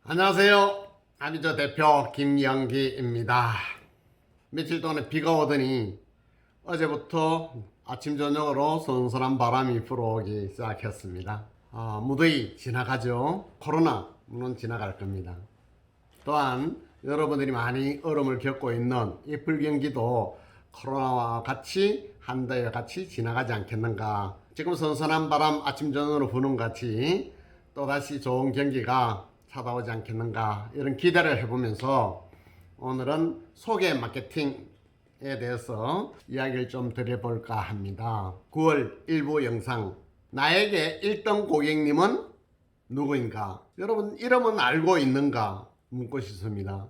안녕하세요. 아미저 대표 김영기입니다. 며칠 동안에 비가 오더니 어제부터 아침 저녁으로 선선한 바람이 불어오기 시작했습니다. 무더위 지나가죠. 코로나 물론 지나갈 겁니다. 또한 여러분들이 많이 얼음을 겪고 있는 이 불경기도 코로나와 같이 한 달과 같이 지나가지 않겠는가. 지금 선선한 바람 아침 저녁으로 부는 같이 또다시 좋은 경기가 찾아오지 않겠는가, 이런 기대를 해보면서 오늘은 소개 마케팅에 대해서 이야기를 좀 드려볼까 합니다. 9월 일부 영상, 나에게 1등 고객님은 누구인가? 여러분 이름은 알고 있는가 묻고 싶습니다.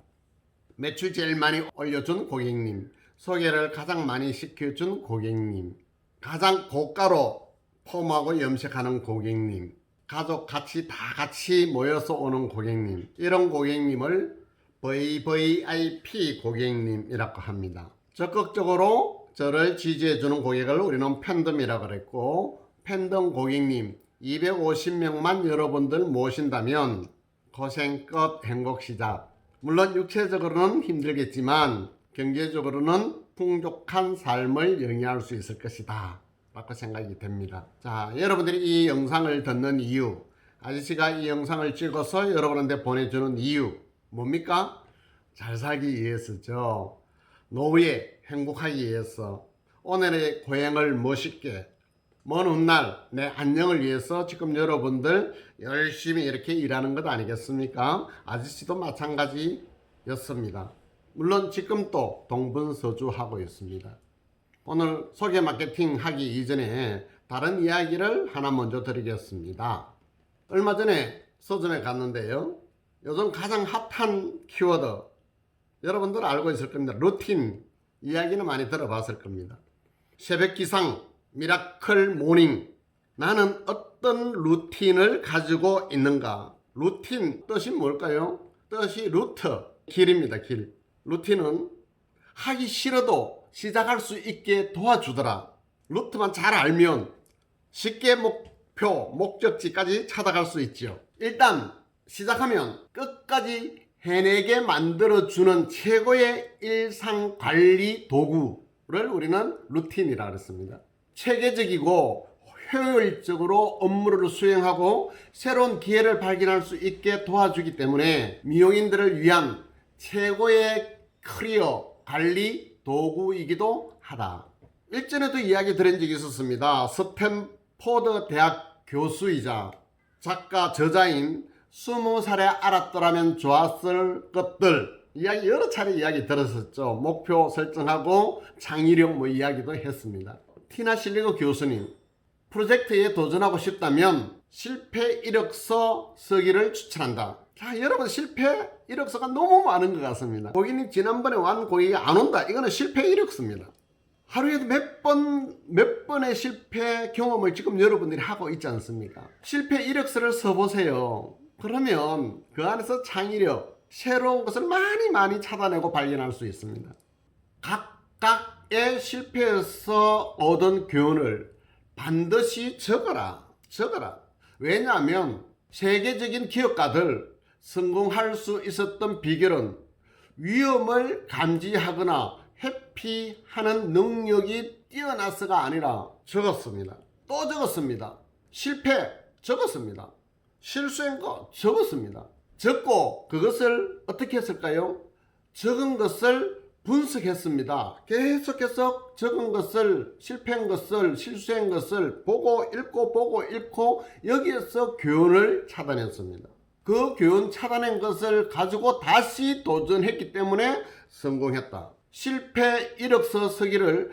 매출 제일 많이 올려준 고객님, 소개를 가장 많이 시켜준 고객님, 가장 고가로 폼하고 염색하는 고객님, 가족 같이 다 같이 모여서 오는 고객님, 이런 고객님을 VVIP 고객님이라고 합니다. 적극적으로 저를 지지해주는 고객을 우리는 팬덤이라고 그랬고, 팬덤 고객님 250명만 여러분들 모신다면 고생 끝, 행복 시작. 물론 육체적으로는 힘들겠지만 경제적으로는 풍족한 삶을 영위할 수 있을 것이다 라고 생각이 됩니다. 자, 여러분들이 이 영상을 듣는 이유, 아저씨가 이 영상을 찍어서 여러분한테 보내주는 이유 뭡니까? 잘 살기 위해서죠. 노후에 행복하기 위해서, 오늘의 고행을 멋있게, 먼 훗날 내 안녕을 위해서 지금 여러분들 열심히 이렇게 일하는 것 아니겠습니까? 아저씨도 마찬가지였습니다. 물론 지금도 동분서주하고 있습니다. 오늘 소개 마케팅 하기 이전에 다른 이야기를 하나 먼저 드리겠습니다. 얼마 전에 서점에 갔는데요. 요즘 가장 핫한 키워드, 여러분들 알고 있을 겁니다. 루틴 이야기는 많이 들어봤을 겁니다. 새벽 기상, 미라클 모닝. 나는 어떤 루틴을 가지고 있는가? 루틴 뜻이 뭘까요? 뜻이 루트, 길입니다. 길. 루틴은 하기 싫어도 시작할 수 있게 도와주더라. 루트만 잘 알면 쉽게 목적지까지 찾아갈 수 있죠. 일단 시작하면 끝까지 해내게 만들어주는 최고의 일상관리 도구를 우리는 루틴이라 그랬습니다. 체계적이고 효율적으로 업무를 수행하고 새로운 기회를 발견할 수 있게 도와주기 때문에 미용인들을 위한 최고의 커리어 관리 도구이기도 하다. 일전에도 이야기 드린 적이 있었습니다. 스탠포드 대학 교수이자 작가 저자인 20살에 알았더라면 좋았을 것들 이야기 여러 차례 이야기 들었었죠. 목표 설정하고 창의력 이야기도 했습니다. 티나 실리거 교수님, 프로젝트에 도전하고 싶다면 실패 이력서 쓰기를 추천한다. 자, 여러분 실패 이력서가 너무 많은 것 같습니다. 고객님 지난번에 완 고객이 안 온다. 이거는 실패 이력서입니다. 하루에도 몇 번의 실패 경험을 지금 여러분들이 하고 있지 않습니까? 실패 이력서를 써보세요. 그러면 그 안에서 창의력, 새로운 것을 많이 찾아내고 발견할 수 있습니다. 각각의 실패에서 얻은 교훈을 반드시 적어라. 왜냐하면 세계적인 기업가들 성공할 수 있었던 비결은 위험을 감지하거나 회피하는 능력이 뛰어나서가 아니라 적었습니다. 또 적었습니다. 실패 적었습니다. 실수한 거 적었습니다. 적고 그것을 어떻게 했을까요? 적은 것을 분석했습니다. 계속해서 적은 것을, 실패한 것을, 실수한 것을 보고 읽고 여기에서 교훈을 찾아냈습니다. 그 교훈 찾아낸 것을 가지고 다시 도전했기 때문에 성공했다. 실패 이력서 쓰기를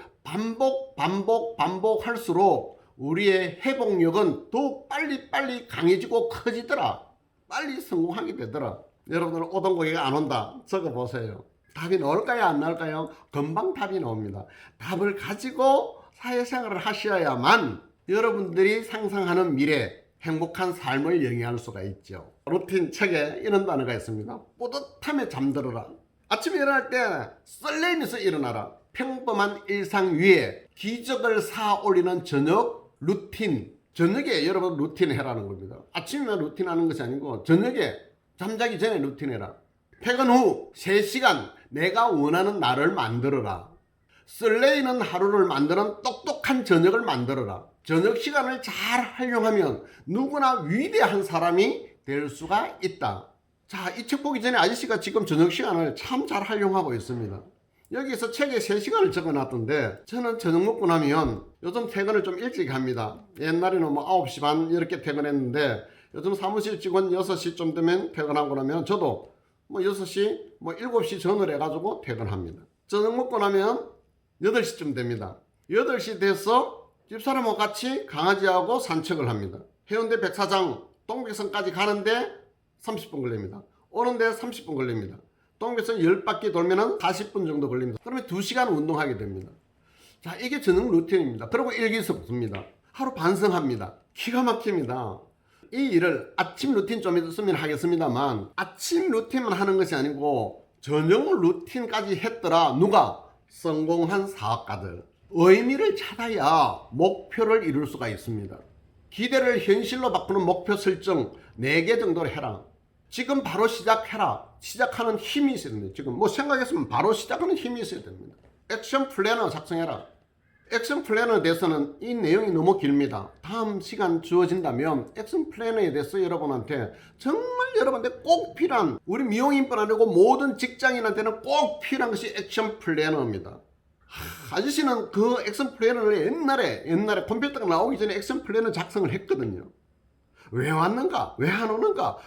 반복할수록 우리의 회복력은 더욱 빨리 강해지고 커지더라. 빨리 성공하게 되더라. 여러분들 오던 고객이 안 온다. 적어보세요. 답이 나올까요? 안 나올까요? 금방 답이 나옵니다. 답을 가지고 사회생활을 하셔야만 여러분들이 상상하는 미래, 행복한 삶을 영위할 수가 있죠. 루틴 책에 이런 단어가 있습니다. 뿌듯함에 잠들어라. 아침에 일어날 때 설레면서 일어나라. 평범한 일상 위에 기적을 쌓아 올리는 저녁 루틴. 저녁에 여러분 루틴 해라는 겁니다. 아침에 루틴 하는 것이 아니고 저녁에 잠자기 전에 루틴 해라. 퇴근 후 3시간 내가 원하는 나를 만들어라. 설레이는 하루를 만드는 똑똑한 저녁을 만들어라. 저녁 시간을 잘 활용하면 누구나 위대한 사람이 될 수가 있다. 자, 이 책 보기 전에 아저씨가 지금 저녁 시간을 참 잘 활용하고 있습니다. 여기서 책에 3시간을 적어놨던데 저는 저녁 먹고 나면 요즘 퇴근을 좀 일찍 합니다. 옛날에는 뭐 9시 반 이렇게 퇴근했는데 요즘 사무실 직원 6시쯤 되면 퇴근하고 나면 저도 뭐 6시, 뭐 7시 전을 해가지고 퇴근합니다. 저녁 먹고 나면 8시쯤 됩니다. 8시 돼서 집사람하고 같이 강아지하고 산책을 합니다. 해운대 백사장 동백선까지 가는데 30분 걸립니다. 오는데 30분 걸립니다. 동백선 10바퀴 돌면 40분 정도 걸립니다. 그러면 2시간 운동하게 됩니다. 자, 이게 저녁 루틴입니다. 그리고 일기서부터입니다. 하루 반성합니다. 기가 막힙니다. 이 일을 아침 루틴 좀 있으면 하겠습니다만 아침 루틴만 하는 것이 아니고 저녁 루틴까지 했더라. 누가? 성공한 사업가들. 의미를 찾아야 목표를 이룰 수가 있습니다. 기대를 현실로 바꾸는 목표 설정 4개 정도로 해라. 지금 바로 시작해라. 시작하는 힘이 있어야 됩니다. 지금 뭐 생각했으면 바로 시작하는 힘이 있어야 됩니다. 액션 플래너 작성해라. 액션 플래너에 대해서는 이 내용이 너무 길습니다. 다음 시간 주어진다면 액션 플래너에 대해서 여러분한테 정말 여러분한테 꼭 필요한, 우리 미용인뿐 아니고 모든 직장인한테는 꼭 필요한 것이 액션 플래너입니다. 아저씨는 그 액션 플래너를 옛날에 컴퓨터가 나오기 전에 액션 플래너 작성을 했거든요. 왜 왔는가? 왜 안 오는가?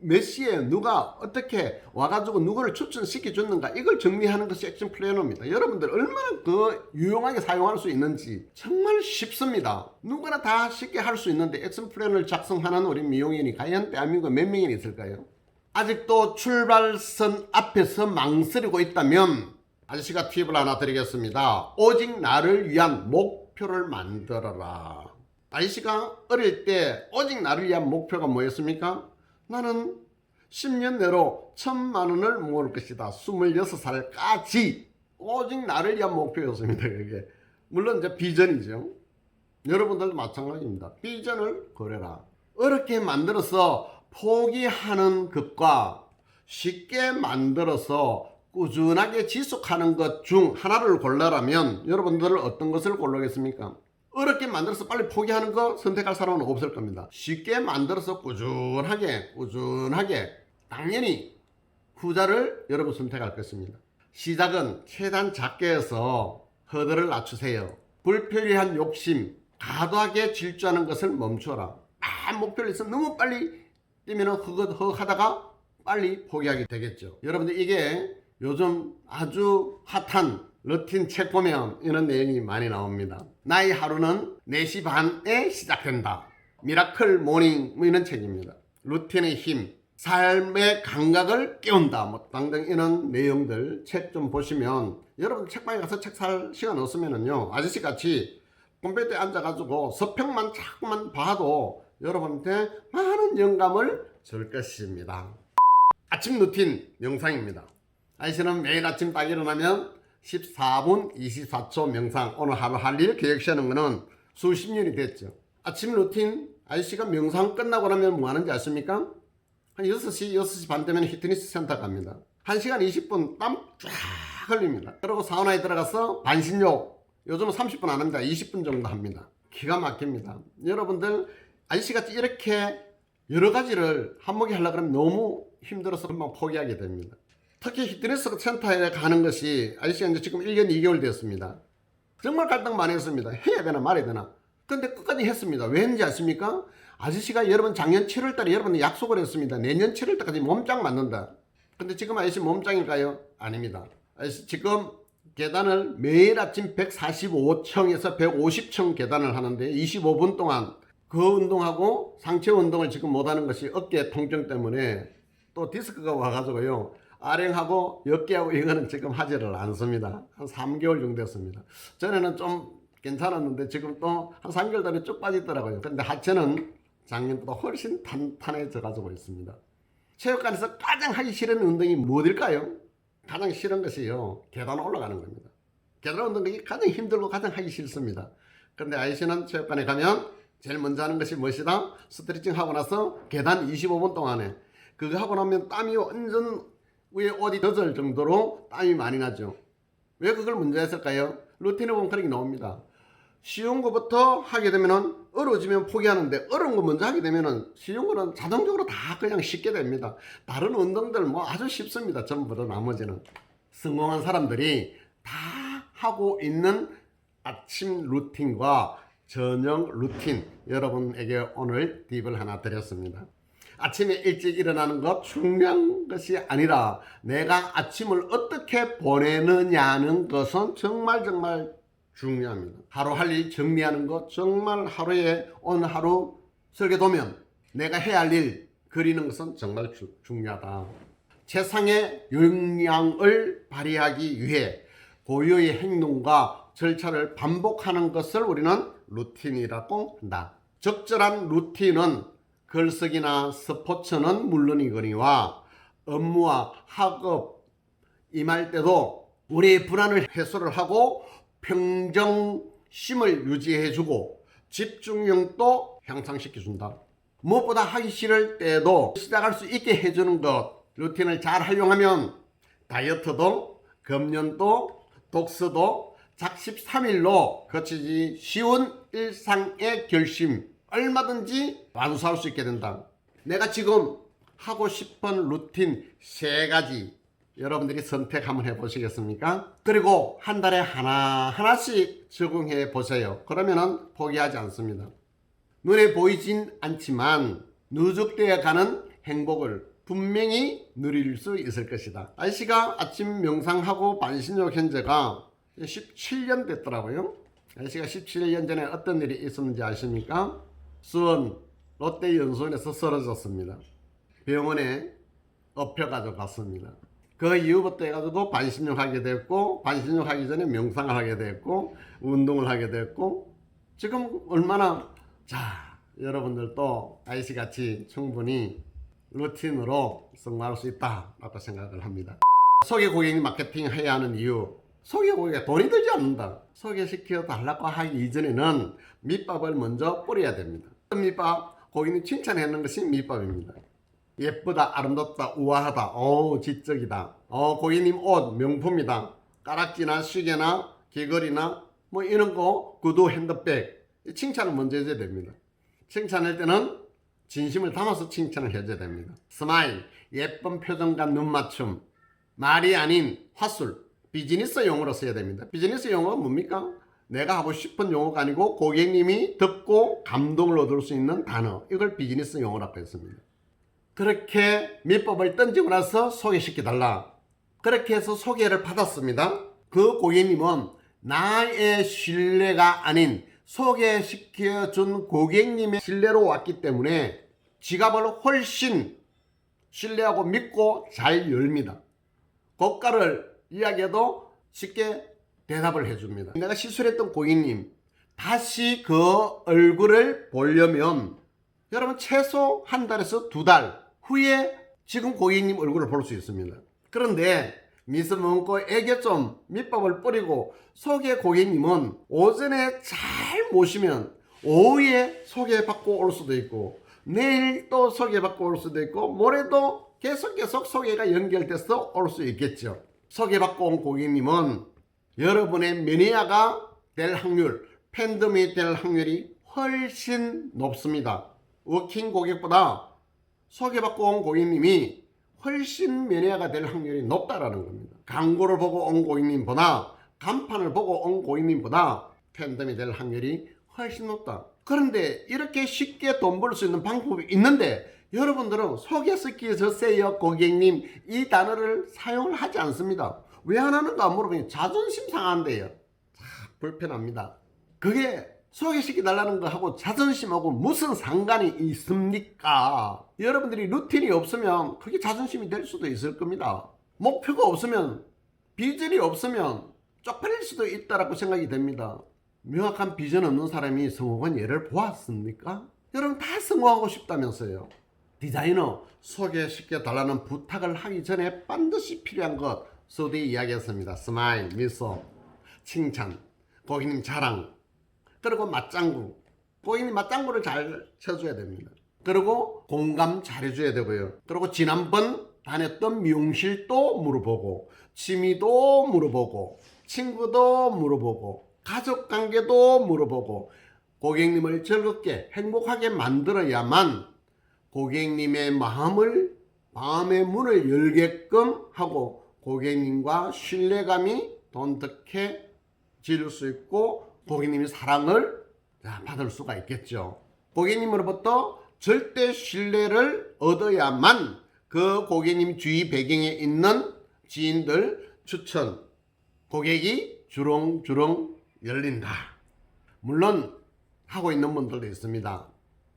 몇 시에 누가 어떻게 와가지고 누구를 추천시켜 줬는가, 이걸 정리하는 것이 액션 플래너입니다. 여러분들 얼마나 그 유용하게 사용할 수 있는지 정말 쉽습니다. 누구나 다 쉽게 할 수 있는데 액션 플래너를 작성하는 우리 미용인이 과연 대한민국에 몇 명이나 있을까요? 아직도 출발선 앞에서 망설이고 있다면 아저씨가 팁을 하나 드리겠습니다. 오직 나를 위한 목표를 만들어라. 아저씨가 어릴 때 오직 나를 위한 목표가 뭐였습니까? 나는 10년 내로 1,000만 원을 모을 것이다. 26살까지. 오직 나를 위한 목표였습니다. 그게 물론 이제 비전이죠. 여러분들도 마찬가지입니다. 비전을 그려라. 어렵게 만들어서 포기하는 것과 쉽게 만들어서 꾸준하게 지속하는 것 중 하나를 골라라면 여러분들은 어떤 것을 고르겠습니까? 어렵게 만들어서 빨리 포기하는 거 선택할 사람은 없을 겁니다. 쉽게 만들어서 꾸준하게 당연히 후자를 여러분 선택할 것입니다. 시작은 최대한 작게 해서 허들을 낮추세요. 불필요한 욕심, 과도하게 질주하는 것을 멈춰라. 목표를 있어 너무 빨리 뛰면 허하다가 빨리 포기하게 되겠죠. 여러분들 이게 요즘 아주 핫한 루틴 책 보면 이런 내용이 많이 나옵니다. 나의 하루는 4시 반에 시작된다. 미라클 모닝 뭐 이런 책입니다. 루틴의 힘, 삶의 감각을 깨운다. 뭐 등등 이런 내용들 책 좀 보시면 여러분 책방에 가서 책 살 시간 없으면은요 아저씨 같이 컴퓨터에 앉아가지고 서평만 자꾸만 봐도 여러분한테 많은 영감을 줄 것입니다. 아침 루틴 영상입니다. 아저씨는 매일 아침 딱 일어나면 14분 24초 명상, 오늘 하루 할 일 계획 세우는 거는 수십 년이 됐죠. 아침 루틴 아저씨가 명상 끝나고 나면 뭐 하는지 아십니까? 한 6시 반 되면 피트니스 센터 갑니다. 1시간 20분 땀 쫙 흘립니다. 그리고 사우나에 들어가서 반신욕, 요즘은 30분 안 합니다. 20분 정도 합니다. 기가 막힙니다. 여러분들 아저씨같이 이렇게 여러 가지를 한목에 하려고 하면 너무 힘들어서 금방 포기하게 됩니다. 특히 피트니스 센터에 가는 것이 아저씨가 이제 지금 1년 2개월 됐습니다. 정말 갈등 많이 했습니다. 해야 되나 말아야 되나. 근데 끝까지 했습니다. 왜인지 아십니까? 아저씨가 여러분 작년 7월달에 여러분들 약속을 했습니다. 내년 7월달까지 몸짱 맞는다. 근데 지금 아저씨 몸짱일까요? 아닙니다. 아저씨 지금 계단을 매일 아침 145층에서 150층 계단을 하는데 25분 동안 그 운동하고 상체 운동을 지금 못하는 것이 어깨 통증 때문에 또 디스크가 와가지고요. 아령하고 역계하고 이거는 지금 하지를 않습니다. 한 3개월 정도 됐습니다. 전에는 좀 괜찮았는데 지금 또 한 3개월 전에 쭉 빠지더라고요. 근데 하체는 작년보다 훨씬 탄탄해져 가지고 있습니다. 체육관에서 가장 하기 싫은 운동이 뭐일까요? 가장 싫은 것이요, 계단 올라가는 겁니다. 계단 운동이 가장 힘들고 가장 하기 싫습니다. 그런데 아이씨는 체육관에 가면 제일 먼저 하는 것이 무엇이다? 스트레칭 하고 나서 계단 25분 동안에 그거 하고 나면 땀이 완전 위에 옷이 젖을 정도로 땀이 많이 나죠. 왜 그걸 먼저 했을까요? 루틴에 보면 그렇게 나옵니다. 쉬운 것부터 하게 되면은 어려워지면 포기하는데 어려운 거 먼저 하게 되면은 쉬운 거는 자동적으로 다 그냥 쉽게 됩니다. 다른 운동들 뭐 아주 쉽습니다. 전부 다 나머지는. 성공한 사람들이 다 하고 있는 아침 루틴과 저녁 루틴 여러분에게 오늘 팁을 하나 드렸습니다. 아침에 일찍 일어나는 것 중요한 것이 아니라 내가 아침을 어떻게 보내느냐는 것은 정말 중요합니다. 하루 할 일 정리하는 것 정말 하루에 오늘 하루 설계도면 내가 해야 할 일 그리는 것은 정말 중요하다. 최상의 역량을 발휘하기 위해 고유의 행동과 절차를 반복하는 것을 우리는 루틴이라고 한다. 적절한 루틴은 글쓰기나 스포츠는 물론이거니와 업무와 학업 임할 때도 우리의 불안을 해소를 하고 평정심을 유지해주고 집중력도 향상시켜준다. 무엇보다 하기 싫을 때도 시작할 수 있게 해주는 것, 루틴을 잘 활용하면 다이어트도 금연도 독서도 작십삼일로 거치기 쉬운 일상의 결심 얼마든지 완수할 수 있게 된다. 내가 지금 하고 싶은 루틴 3가지 여러분들이 선택 한번 해보시겠습니까? 그리고 한 달에 하나씩 적용해 보세요. 그러면은 포기하지 않습니다. 눈에 보이진 않지만 누적되어 가는 행복을 분명히 누릴 수 있을 것이다. 아저씨가 아침 명상하고 반신욕 현재가 17년 됐더라고요. 아저씨가 17년 전에 어떤 일이 있었는지 아십니까? 수원 롯데 연수원에서 쓰러졌습니다. 병원에 업혀가지고 갔습니다. 그 이후부터 해가지고 반신욕 하게 됐고, 반신욕 하기 전에 명상을 하게 됐고, 운동을 하게 됐고, 지금 얼마나, 자, 여러분들도 아저씨같이 충분히 루틴으로 성공할 수 있다라고 생각을 합니다. 소개 고객님 마케팅 해야 하는 이유, 소개 고객이 돈이 들지 않는다. 소개시켜 달라고 하기 이전에는 밑밥을 먼저 뿌려야 됩니다. 밑밥, 고객님 칭찬하는 것이 밑밥입니다. 예쁘다, 아름답다, 우아하다, 지적이다, 고객님 옷 명품이다, 가락지나 시계나 귀걸이나 뭐 이런 거, 구두, 핸드백, 칭찬을 먼저 해줘야 됩니다. 칭찬할 때는 진심을 담아서 칭찬을 해줘야 됩니다. 스마일, 예쁜 표정과 눈맞춤, 말이 아닌 화술, 비즈니스 용어로 써야 됩니다. 비즈니스 용어가 뭡니까? 내가 하고 싶은 용어가 아니고 고객님이 듣고 감동을 얻을 수 있는 단어, 이걸 비즈니스 용어라고 했습니다. 그렇게 밑밥을 던지고 나서 소개시켜달라. 그렇게 해서 소개를 받았습니다. 그 고객님은 나의 신뢰가 아닌 소개시켜준 고객님의 신뢰로 왔기 때문에 지갑을 훨씬 신뢰하고 믿고 잘 열립니다. 고가를 이야기해도 쉽게 대답을 해줍니다. 내가 시술했던 고객님 다시 그 얼굴을 보려면 여러분 최소 한 달에서 2달 후에 지금 고객님 얼굴을 볼 수 있습니다. 그런데 미스문고에게 좀 밑밥을 뿌리고 소개 고객님은 오전에 잘 모시면 오후에 소개받고 올 수도 있고 내일 또 소개받고 올 수도 있고 모레도 계속 소개가 연결돼서 올 수 있겠죠. 소개받고 온 고객님은 여러분의 매니아가 될 확률, 팬덤이 될 확률이 훨씬 높습니다. 워킹 고객보다 소개받고 온 고객님이 훨씬 매니아가 될 확률이 높다라는 겁니다. 광고를 보고 온 고객님보다 간판을 보고 온 고객님보다 팬덤이 될 확률이 훨씬 높다. 그런데 이렇게 쉽게 돈 벌 수 있는 방법이 있는데 여러분들은 소개시켜주세요 고객님 이 단어를 사용을 하지 않습니다. 왜 안 하는가 물어보니 자존심 상한대요. 불편합니다. 그게 소개시켜달라는 거하고 자존심하고 무슨 상관이 있습니까? 여러분들이 루틴이 없으면 그게 자존심이 될 수도 있을 겁니다. 목표가 없으면, 비전이 없으면 쪽팔릴 수도 있다라고 생각이 됩니다. 명확한 비전 없는 사람이 성공한 예를 보았습니까? 여러분 다 성공하고 싶다면서요. 디자이너 소개시켜달라는 부탁을 하기 전에 반드시 필요한 것 소디 이야기했습니다. 스마일, 미소, 칭찬, 고객님 자랑, 그리고 맞장구. 고객님 맞장구를 잘 쳐줘야 됩니다. 그리고 공감 잘해줘야 되고요. 그리고 지난번 다녔던 미용실도 물어보고, 취미도 물어보고, 친구도 물어보고, 가족관계도 물어보고, 고객님을 즐겁게 행복하게 만들어야만 고객님의 마음의 문을 열게끔 하고 고객님과 신뢰감이 돈독해질 수 있고 고객님의 사랑을 받을 수가 있겠죠. 고객님으로부터 절대 신뢰를 얻어야만 그 고객님 주위 배경에 있는 지인들 추천 고객이 주렁주렁 열린다. 물론 하고 있는 분들도 있습니다.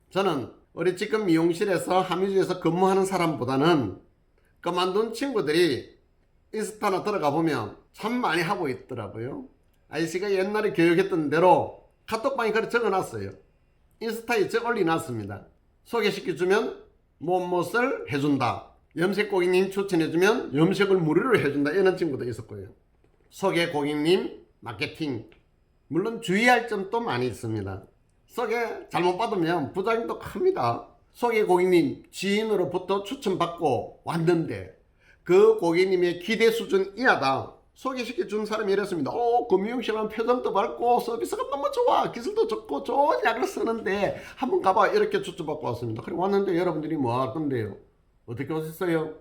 저는 우리 지금 미용실에서 함유주에서 근무하는 사람보다는 그만둔 친구들이 인스타나 들어가 보면 참 많이 하고 있더라고요. 아저씨가 옛날에 교육했던 대로 카톡방에 그렇게 적어놨어요. 인스타에 올려놨습니다. 소개시켜주면 무엇을 해준다. 염색 고객님 추천해주면 염색을 무료로 해준다. 이런 친구도 있었고요. 소개 고객님 마케팅. 물론 주의할 점도 많이 있습니다. 소개 잘못 받으면 부작용도 큽니다. 소개 고객님 지인으로부터 추천받고 왔는데 그 고객님의 기대 수준 이하다. 소개시켜 준 사람이 이랬습니다. 그 미용실은 표정도 밝고 서비스가 너무 좋아. 기술도 좋고 좋은 약을 쓰는데 한번 가봐. 이렇게 추천받고 왔습니다. 그리고 왔는데 여러분들이 뭐 할 건데요? 어떻게 오셨어요?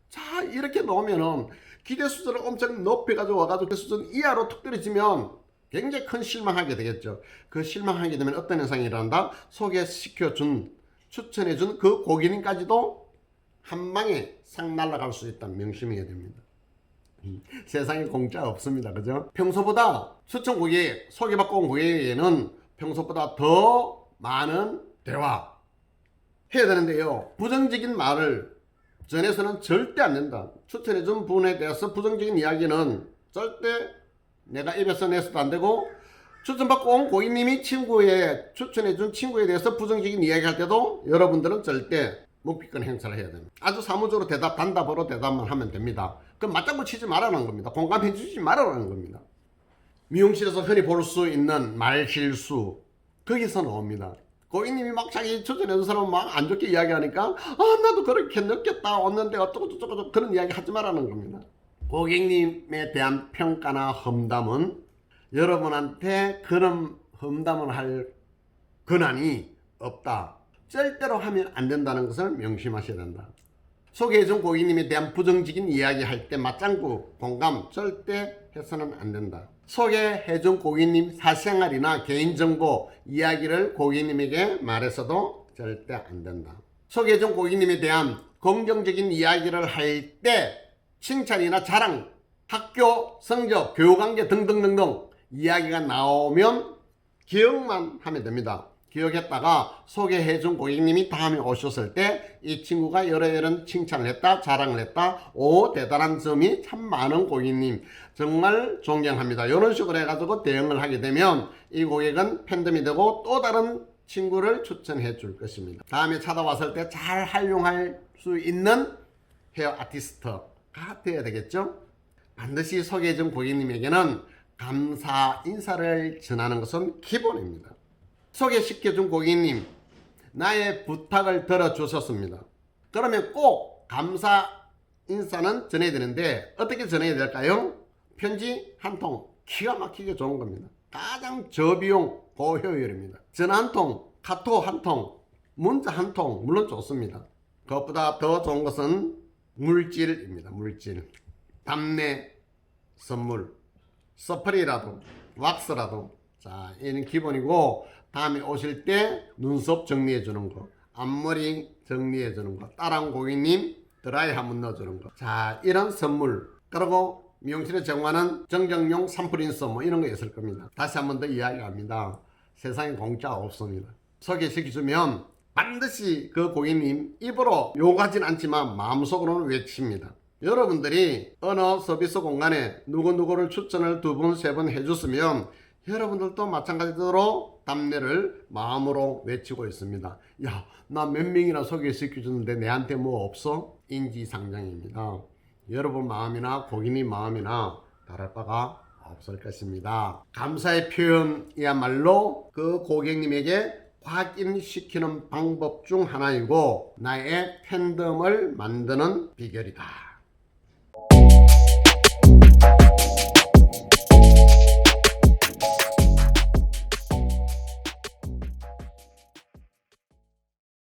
자, 이렇게 놓으면은 기대 수준을 엄청 높여가지고 와가지고 그 수준 이하로 툭 떨어지면 굉장히 큰 실망하게 되겠죠. 그 실망하게 되면 어떤 현상이 일어난다? 소개시켜준, 추천해준 그 고객님까지도 한 방에 싹 날아갈 수 있다는 명심해야 됩니다. 세상에 공짜 없습니다. 그죠? 평소보다 추천 고객, 소개받고 온 고객에게는 평소보다 더 많은 대화 해야 되는데요. 부정적인 말을 전해서는 절대 안 된다. 추천해준 분에 대해서 부정적인 이야기는 절대 내가 입에서 내서도 안 되고, 추천받고 온 고객님이 추천해준 친구에 대해서 부정적인 이야기 할 때도 여러분들은 절대 묵비권 행사를 해야 됩니다. 아주 사무적으로 단답으로 대답만 하면 됩니다. 그럼 맞장구 치지 말라는 겁니다. 공감해 주지 말라는 겁니다. 미용실에서 흔히 볼 수 있는 말실수, 거기서 나옵니다. 고객님이 막 자기 추천해준 사람은 막 안 좋게 이야기하니까 나도 그렇게 느꼈다 왔는데 어쩌고 그런 이야기 하지 말라는 겁니다. 고객님에 대한 평가나 험담은 여러분한테 그런 험담을 할 권한이 없다. 절대로 하면 안 된다는 것을 명심하셔야 된다. 소개해준 고객님에 대한 부정적인 이야기 할 때 맞장구, 공감 절대 해서는 안 된다. 소개해준 고객님 사생활이나 개인정보 이야기를 고객님에게 말해서도 절대 안 된다. 소개해준 고객님에 대한 긍정적인 이야기를 할 때 칭찬이나 자랑, 학교 성적, 교육관계 등등등등 이야기가 나오면 기억만 하면 됩니다. 기억했다가 소개해준 고객님이 다음에 오셨을 때 이 친구가 이런 칭찬을 했다, 자랑을 했다, 대단한 점이 참 많은 고객님 정말 존경합니다. 이런 식으로 해가지고 대응을 하게 되면 이 고객은 팬덤이 되고 또 다른 친구를 추천해 줄 것입니다. 다음에 찾아왔을 때 잘 활용할 수 있는 헤어 아티스트가 되어야 되겠죠. 반드시 소개해준 고객님에게는 감사 인사를 전하는 것은 기본입니다. 소개시켜준 고객님, 나의 부탁을 들어주셨습니다. 그러면 꼭 감사 인사는 전해야 되는데 어떻게 전해야 될까요? 편지 한 통, 기가 막히게 좋은 겁니다. 가장 저비용 고효율입니다. 전화 한 통, 카톡 한 통, 문자 한 통 물론 좋습니다. 그것보다 더 좋은 것은 물질입니다. 물질. 답례 선물, 서프리라도 왁스라도, 자, 얘는 기본이고, 다음에 오실 때 눈썹 정리해 주는 거, 앞머리 정리해 주는 거, 따라온 고객님 드라이 한번 넣어 주는 거, 자, 이런 선물. 그리고 미용실에 제공하는 정정용 산프린스 뭐 이런 거 있을 겁니다. 다시 한번 더 이야기합니다. 세상에 공짜 없습니다. 소개시켜주면 반드시 그 고객님 입으로 요구하진 않지만 마음속으로는 외칩니다. 여러분들이 어느 서비스 공간에 누구누구를 추천을 2번, 3번 해줬으면 여러분들도 마찬가지로 답례를 마음으로 외치고 있습니다. 야, 나 몇 명이나 소개시켜줬는데 내한테 뭐 없어? 인지상정입니다. 여러분 마음이나 고객님 마음이나 다를 바가 없을 것입니다. 감사의 표현이야말로 그 고객님에게 확인시키는 방법 중 하나이고 나의 팬덤을 만드는 비결이다.